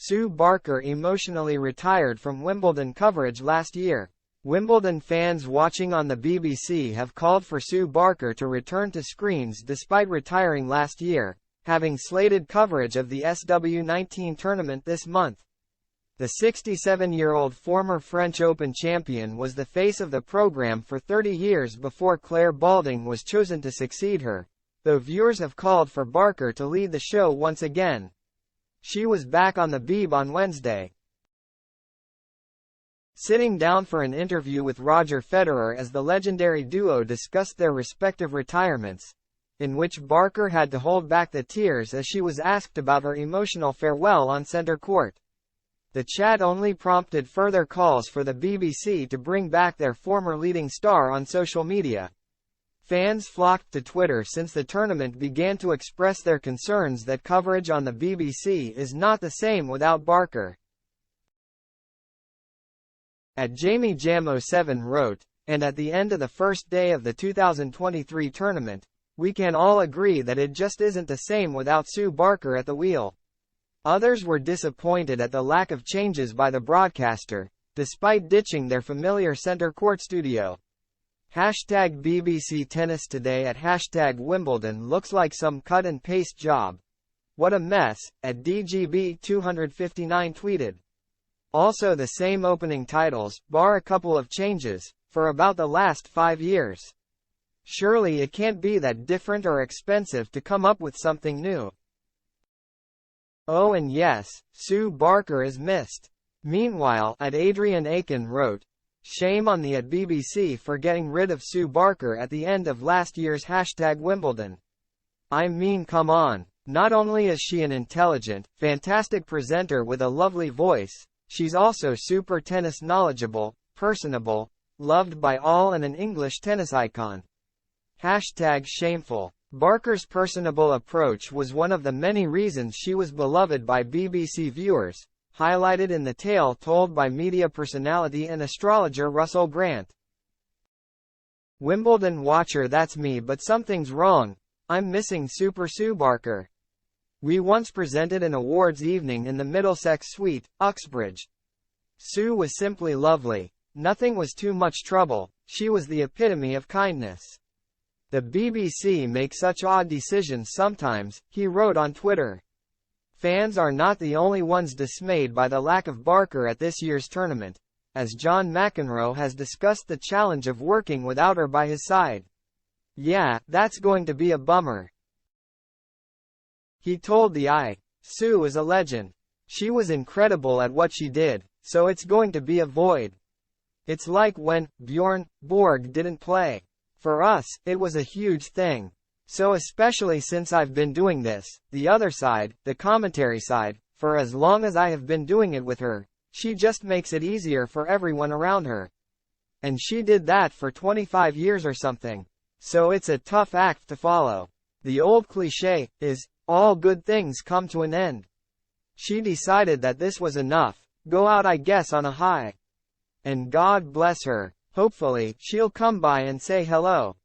Sue Barker emotionally retired from Wimbledon coverage last year. Wimbledon fans watching on the BBC have called for Sue Barker to return to screens despite retiring last year, having slated coverage of the SW19 tournament this month. The 67-year-old former French Open champion was the face of the program for 30 years before Claire Balding was chosen to succeed her, though viewers have called for Barker to lead the show once again. She was back on the Beeb on Wednesday, sitting down for an interview with Roger Federer as the legendary duo discussed their respective retirements, in which Barker had to hold back the tears as she was asked about her emotional farewell on centre court. The chat only prompted further calls for the BBC to bring back their former leading star on social media. Fans flocked to Twitter since the tournament began to express their concerns that coverage on the BBC is not the same without Barker. Jamie Jam07 wrote, "And at the end of the first day of the 2023 tournament, we can all agree that it just isn't the same without Sue Barker at the wheel." Others were disappointed at the lack of changes by the broadcaster, despite ditching their familiar centre court studio. #BBC Tennis Today at #Wimbledon looks like some cut and paste job. What a mess, @DGB259 tweeted. Also the same opening titles, bar a couple of changes, for about the last 5 years. Surely it can't be that different or expensive to come up with something new. Oh and yes, Sue Barker is missed. Meanwhile, Adrian Aiken wrote, "Shame on the BBC for getting rid of Sue Barker at the end of last year's #Wimbledon. I mean, come on. Not only is she an intelligent, fantastic presenter with a lovely voice, she's also super tennis knowledgeable, personable, loved by all and an English tennis icon. #shameful. Barker's personable approach was one of the many reasons she was beloved by BBC viewers, highlighted in the tale told by media personality and astrologer Russell Grant. Wimbledon watcher, that's me, but something's wrong. I'm missing Super Sue Barker. We once presented an awards evening in the Middlesex Suite, Uxbridge. Sue was simply lovely. Nothing was too much trouble. She was the epitome of kindness. The BBC make such odd decisions sometimes," he wrote on Twitter. Fans are not the only ones dismayed by the lack of Barker at this year's tournament, as John McEnroe has discussed the challenge of working without her by his side. "Yeah, that's going to be a bummer." He told the I. "Sue is a legend. She was incredible at what she did, so it's going to be a void. It's like when Bjorn Borg didn't play. For us, it was a huge thing. So especially since I've been doing this, the other side, the commentary side, for as long as I have been doing it with her, she just makes it easier for everyone around her. And she did that for 25 years or something. So it's a tough act to follow. The old cliché is, all good things come to an end. She decided that this was enough, go out I guess on a high. And God bless her. Hopefully, she'll come by and say hello."